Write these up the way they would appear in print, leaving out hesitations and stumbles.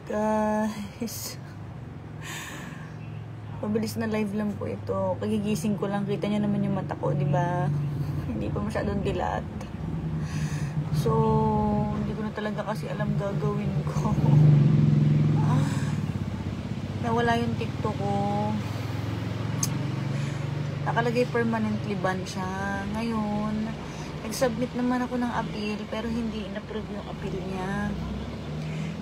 Guys, mabilis na live lang po ito. Kagigising ko lang, kita niyo naman yung mata ko, di ba? Hindi pa masyadong dilat. So, hindi ko na talaga kasi alam gagawin ko. Nawala yung TikTok ko. Nakalagay permanently ban siya. Ngayon, nag-submit naman ako ng appeal, pero hindi in-approve yung appeal niya.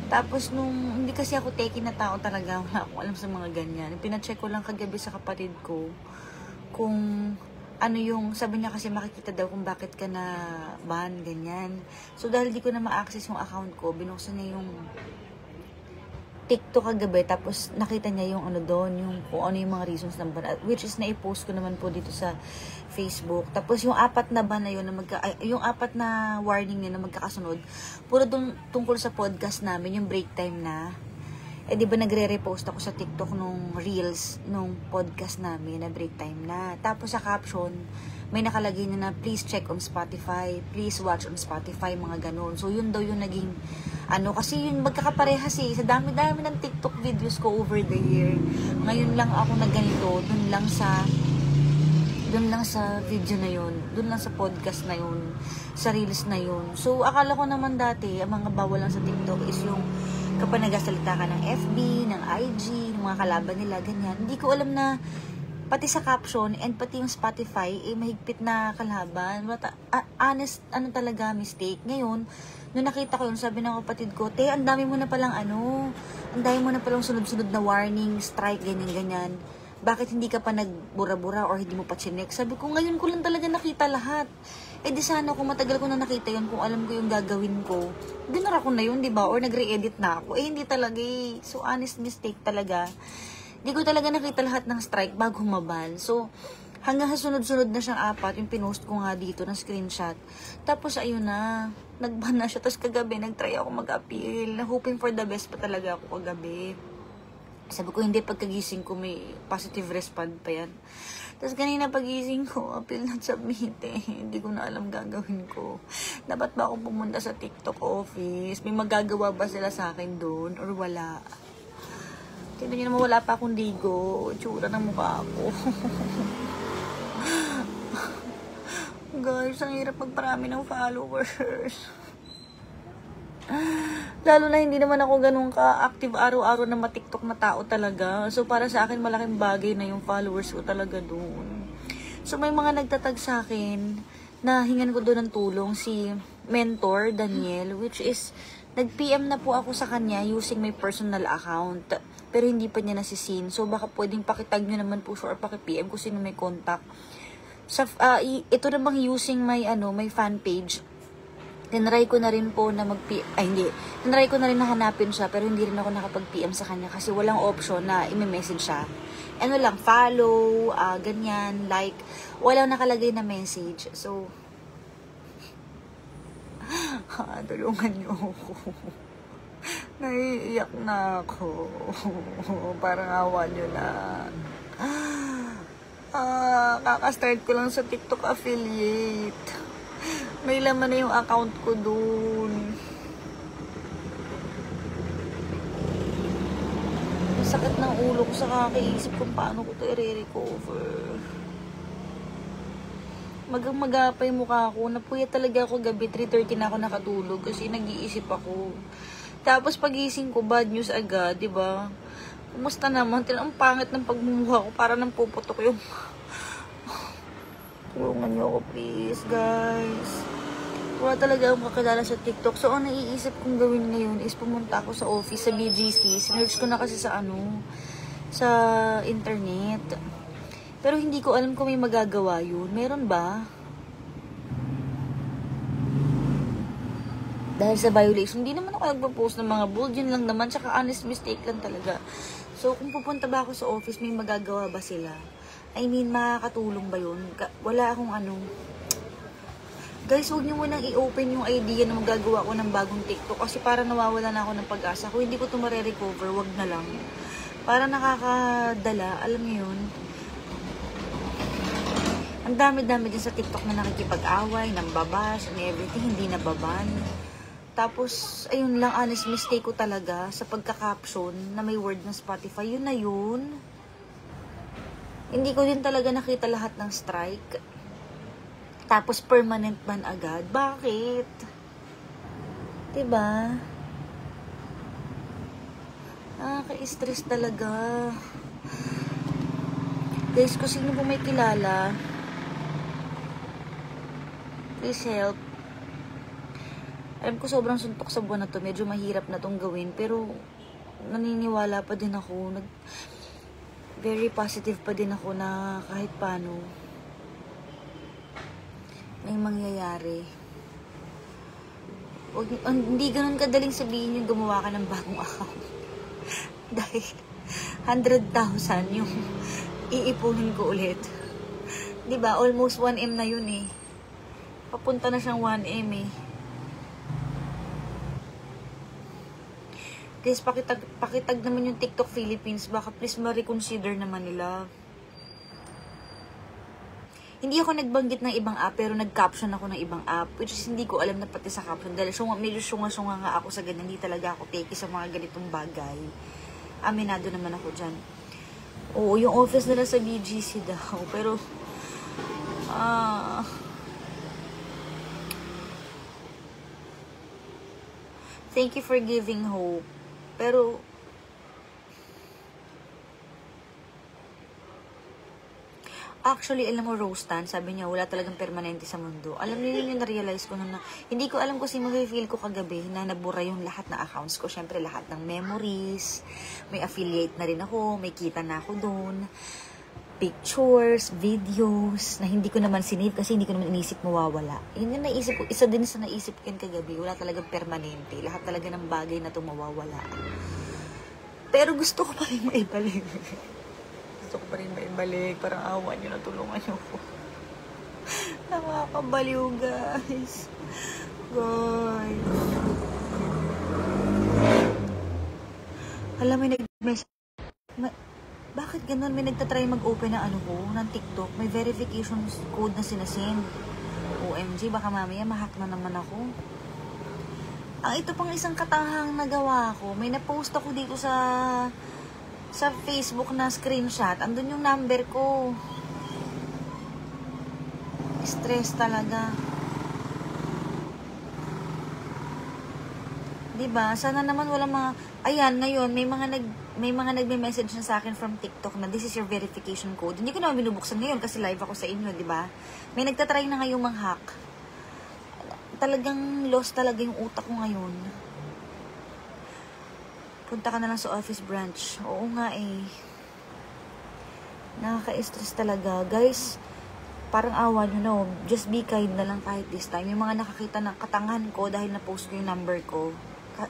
Tapos hindi kasi ako techie na tao talaga, wala akong alam sa mga ganyan. Pina-check ko lang kagabi sa kapatid ko kung ano yung, sabi niya kasi makikita daw kung bakit ka na ban, ganyan. So dahil di ko na ma-access yung account ko, binuksan niya yung TikTok kagabi, tapos nakita niya yung ano doon, yung kung ano yung mga reasons ng ban, which is na-post ko naman po dito sa Facebook. Tapos yung apat na ban na yun, yung apat na warning niya na magkakasunod, puro tungkol sa podcast namin, yung break time na. Eh di ba nagre-repost ako sa TikTok nung reels nung podcast namin na break time na. Tapos sa caption, may nakalagay na please check on Spotify, please watch on Spotify, mga ganun. So yun daw yung naging kasi yun magkakaparehas sa dami-dami ng TikTok videos ko over the year. Ngayon lang ako nagganito, dun lang sa video na yun, dun lang sa podcast na yun, sa reels na yun. So akala ko naman dati, ang mga bawal lang sa TikTok is yung kapag nagasalita ka ng FB, ng IG, ng mga kalaban nila, ganyan. Hindi ko alam na pati sa caption and pati yung Spotify, mahigpit na kalaban. Honest, talaga, mistake. Ngayon, nung nakita ko yun, sabi ng kapatid ko, ang dami mo na palang ang dami mo na palang sunod-sunod na warning, strike, ganyan-ganyan. Bakit hindi ka pa nagbura-bura or hindi mo pa chinek? Sabi ko, ngayon ko lang talaga nakita lahat. Di sana kung matagal ko na nakita yun, kung alam ko yung gagawin ko, dinara ko na yun, diba? Or nagre-edit na ako. Hindi talaga So, honest mistake talaga. Hindi ko talaga nakita lahat ng strike bago humabal. So, hanggang sa sunod-sunod na siyang apat, yung pinost ko nga dito ng screenshot. Tapos, ayun na, nag-ban na siya. Tapos kagabi, nag-try ako mag-appeal. Hoping for the best pa talaga ako kagabi. Sabi ko, hindi, pagkagising ko may positive respond pa yan. Tapos kanina pagising ko, appeal na submit Hindi ko na alam gagawin ko. Dapat ba ako pumunta sa TikTok office? May magagawa ba sila sa akin doon? Or wala? Tignan nyo naman, wala pa akong ligo. Tsura ng mukha ako. Guys, ang hirap magparami ng followers. Lalo na hindi naman ako ganun ka-active araw-araw na ma-TikTok na tao talaga. So, para sa akin, malaking bagay na yung followers ko talaga doon. So, may mga nagtatag sa akin na hingan ko doon ng tulong, si Mentor Daniel, which is, nag-PM na po ako sa kanya using my personal account. Pero hindi pa niya nasisin. So, baka pwedeng pakitag nyo naman po siya or paki-PM kung sino may contact. Sa, ito namang using my fan page. Tinry ko na rin po na tinry ko na rin na hanapin siya, pero hindi rin ako nakapag-PM sa kanya kasi walang option na i-message siya. Lang, follow, ganyan, like, walang nakalagay na message. So, tulungan niyo ako. Naiiyak na ako. Parang awa niyo na. Kaka-start ko lang sa TikTok affiliate. May laman na yung account ko dun. Sakit ng ulo ko sa kakaisip kung paano ko ito i-recover. Magang-maga pa yung mukha ko. Napuyat talaga ako gabi. 3:30 na ako nakatulog kasi nag-iisip ako. Tapos pagising ko, bad news agad, diba? Kumusta naman? Ang pangit ng pagmumukha ko. Para nang puputok yung... Tulungan niyo ako, please, guys. Wala talaga akong kakilala sa TikTok. So, ang naiisip kong gawin ngayon is pumunta ako sa office, sa BGC. Sinerge ko na kasi sa sa internet. Pero hindi ko alam kung may magagawa yun. Meron ba? Dahil sa violation, hindi naman ako nagpo-post ng mga bold. Yun lang naman. Tsaka honest mistake lang talaga. So, kung pupunta ba ako sa office, may magagawa ba sila? I mean, makakatulong ba yun? Wala akong Guys, huwag niyo munang i-open yung idea na magagawa ko ng bagong TikTok kasi para nawawala na ako ng pag-asa. Kung hindi ko ito marirecover, wag na lang. Para nakakadala, alam niyo yun. Ang Ang dami-dami din sa TikTok na nakikipag-away, nambabash, and everything, hindi nababan. Tapos, ayun lang, honest mistake ko talaga sa pagka-caption na may word ng Spotify. Yun na yun. Hindi ko din talaga nakita lahat ng strike. Tapos, permanent ban agad. Bakit? Diba? Ka-stress talaga. Guys, kung sino po may kilala, please help. Alam ko sobrang suntok sa buwan na to. Medyo mahirap na tong gawin. Pero, naniniwala pa din ako. Very positive pa din ako na kahit paano, may mangyayari. Hindi ganun kadaling sabihin yung gumawa ka ng bagong account. Dahil, 100,000 yung iipunin ko ulit. Diba? Almost 1M na yun eh. Papunta na siyang 1M eh. Guys, pakitag naman yung TikTok Philippines. Baka please ma-reconsider naman nila. Hindi ako nagbanggit ng ibang app, pero nag-caption ako ng ibang app. Which is hindi ko alam na pati sa caption. Dahil medyo syunga-syunga nga ako sa ganyan. Hindi talaga ako take sa mga ganitong bagay. Aminado naman ako dyan. Oo, yung office nila sa BGC daw. Pero, thank you for giving hope. Pero, actually, alam mo, Rostan, sabi niya, wala talagang permanente sa mundo. Alam niyo yun yung na-realize ko na hindi ko alam kasi mag-feel ko kagabi na nabura yung lahat na accounts ko. Siyempre, lahat ng memories, may affiliate na rin ako, may kita na ako doon, pictures, videos, na hindi ko naman sinave kasi hindi ko naman inisip mawawala. Yun yung naisip ko, isa din sa naisip ko kagabi, wala talagang permanente. Lahat talaga ng bagay na ito mawawala. Pero gusto ko pa rin maibalik. Gusto ko pa rin maibalik. Parang awa nyo na tulungan nyo ko. Nakakabaliw, guys. Guys. Alam mo, bakit ganun? May nagtatry mag-open na ng TikTok. May verification code na sinasend. OMG, baka mamaya mahack na naman ako. Ito pang isang katahang nagawa ko. May na-post ako dito sa Facebook na screenshot. Andun yung number ko. Stress talaga. Diba? Sana naman wala mga... Ayan, ngayon, may mga nagme-message na sa akin from TikTok na this is your verification code. Hindi ko naman binubuksan ngayon kasi live ako sa inyo, diba? May nagtatry na ngayong mang-hack. Talagang lost talaga yung utak ko ngayon. Punta ka na lang sa office branch. Oo nga eh. Nakaka-stress talaga. Guys, parang awa nyo, no? Just be kind na lang kahit this time. Yung mga nakakita ng katangahan ko dahil na-post ko yung number ko.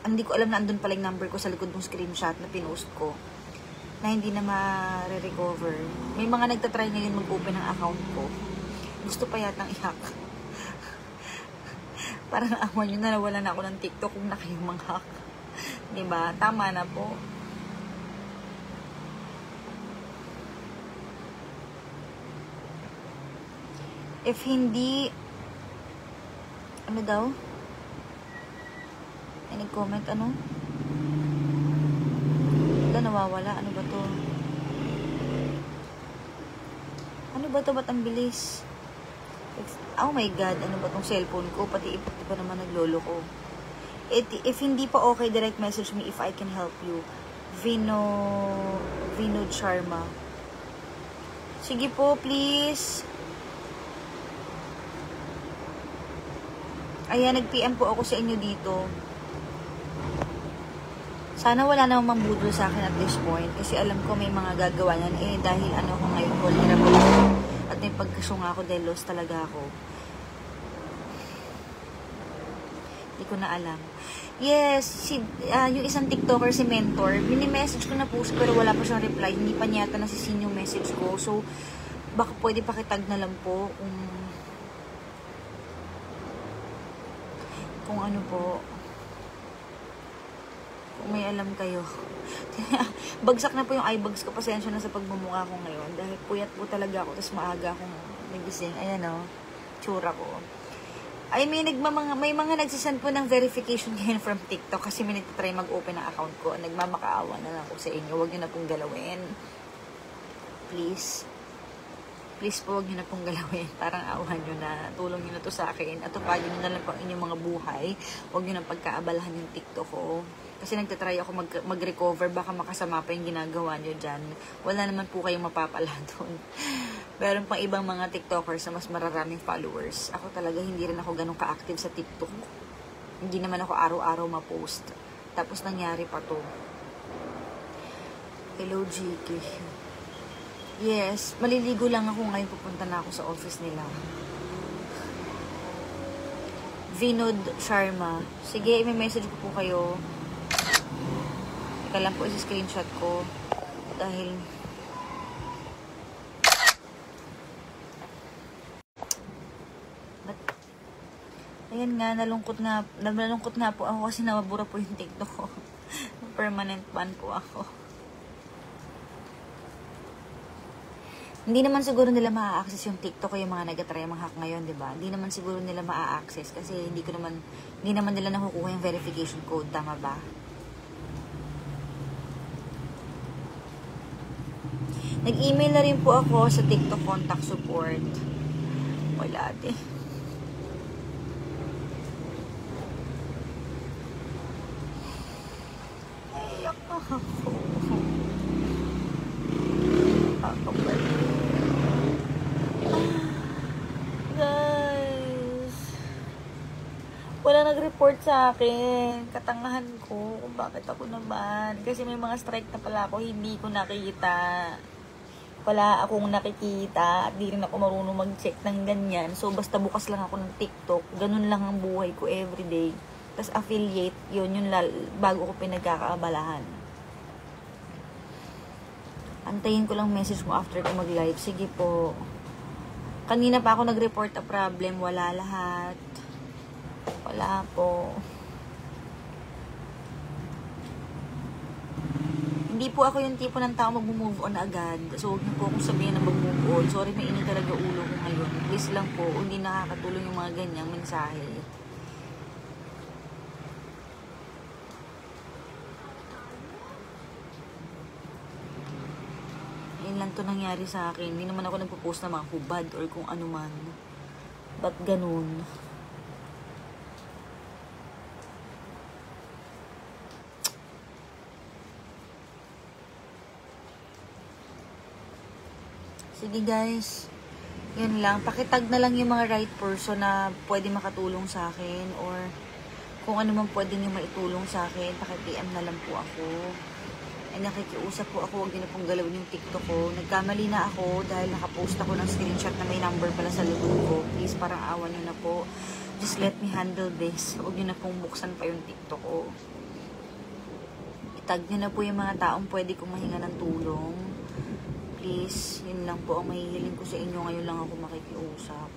Hindi ko alam na andun pala yung number ko sa likod ng screenshot na pinost ko. Na hindi na ma-recover. May mga nagtatry ngayon mag-open ng account ko. Gusto pa yatang i-hack. Parang awa nyo na nawala na ako ng TikTok kung na kayong mang-hack. Diba? Tama na po. If hindi, ano daw? Ay, nag-comment, ano? Wala, nawawala. Ano ba to? Ano ba to? Ba't ang bilis? Oh my God, ano ba tong cellphone ko? Pati iba naman naglolo ko. If hindi pa okay, direct message me if I can help you. Vino Charma. Sige po, please. Ayan, nag-PM po ako sa inyo dito. Sana wala namang mambudol sa akin at this point. Kasi alam ko may mga gagawa yan. Dahil ano ko ngayon, vulnerable ako. At may pagkasyunga ako dahil lost talaga ako. Hindi ko na alam. Yes, yung isang TikToker, si Mentor, mini-message ko na po siya pero wala pa siyang reply. Hindi pa niyata nasisin yung message ko. So, baka pwede pakitag na lang po kung ano po. Kung may alam kayo. Bagsak na po yung eyebags ko. Pasensya na sa pagmumukha ko ngayon. Dahil puyat po talaga ako. Tapos maaga akong nagising. Ayan o, tsura ko. Ay, may mga nagsisend po ng verification ngayon from TikTok kasi may nagtatry mag-open ng account ko. Nagmamakaawa na lang ako sa inyo. Huwag nyo na pong galawin. Please. Please po, huwag nyo na pong galawin. Parang awan nyo na. Tulong nyo na to sa akin. At tupagin nyo na lang po ang inyong mga buhay. Huwag nyo na pagkaabalahan yung TikTok ko. Kasi nagtatry ako mag-recover. Baka makasama pa yung ginagawa nyo dyan. Wala naman po kayong mapapala doon. Meron pang ibang mga TikTokers na mas mararaming followers. Ako talaga, hindi rin ako ganun ka-active sa TikTok. Hindi naman ako araw-araw ma-post. Tapos nangyari pa to. Hello, GK. Yes, maliligo lang ako ngayon. Pupunta na ako sa office nila. Vinod Sharma. Sige, may message ko po kayo. Ika lang po, isi-screenshot ko. Dahil ayan nga, nalungkot nga po ako kasi nawabura po yung TikTok ko. Permanent ban po ako. Hindi naman siguro nila maa-access yung TikTok ko yung mga nag-try mag-hack ngayon, di ba? Hindi naman siguro nila maa-access kasi hindi naman nila nakukuha yung verification code, tama ba? Nag-email na rin po ako sa TikTok contact support. Wala din. Iyak ako. Guys, wala nag-report sa akin. Katangahan ko kung bakit ako naman. Kasi may mga strike na pala ako, hindi ko nakita. Wala akong nakikita at di rin ako marunong mag-check ng ganyan. So, basta bukas lang ako ng TikTok. Ganun lang ang buhay ko everyday. Tapos affiliate, yun bago ko pinagkakaabalahan. Antayin ko lang message mo after ko mag-live. Sige po. Kanina pa ako nag-report a problem. Wala lahat. Wala po. Hindi po ako yung tipo ng tao mag-move on agad. So, huwag niyo po akong sabihin na mag-move on. Sorry, may init talaga ulo ko ngayon. Please lang po, hindi nakakatulong yung mga ganyang mensahe. Ayun lang to nangyari sa akin. Hindi naman ako nagpo-post ng mga hubad or kung ano man. Ba't ganun? Sige guys, yun lang. Pakitag na lang yung mga right person na pwede makatulong sa akin or kung ano man pwede nyo maitulong sa akin, paki-PM na lang po ako. Ay nakikiusap po ako, huwag din na pong galawin yung TikTok ko. Nagkamali na ako dahil nakapost ako ng screenshot na may number pala sa loob ko. Please, parang awan nyo na po. Just let me handle this. Huwag nyo na pong buksan pa yung TikTok ko. Itag nyo na po yung mga taong pwede kong mahinga ng tulong. Please, yun lang po ang mahihiling ko sa inyo. Ngayon lang ako makikiusap.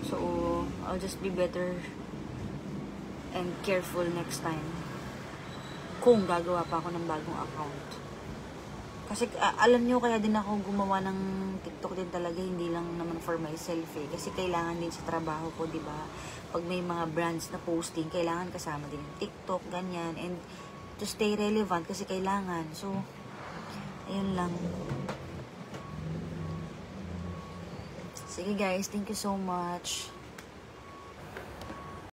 So, I'll just be better and careful next time. Kung gagawa pa ako ng bagong account. Kasi alam nyo, kaya din ako gumawa ng TikTok din talaga, hindi lang naman for myself eh. Kasi kailangan din sa trabaho ko, di ba? Pag may mga brands na posting, kailangan kasama din yung TikTok, ganyan. And to stay relevant, kasi kailangan. So, ayun lang. Sige guys, thank you so much.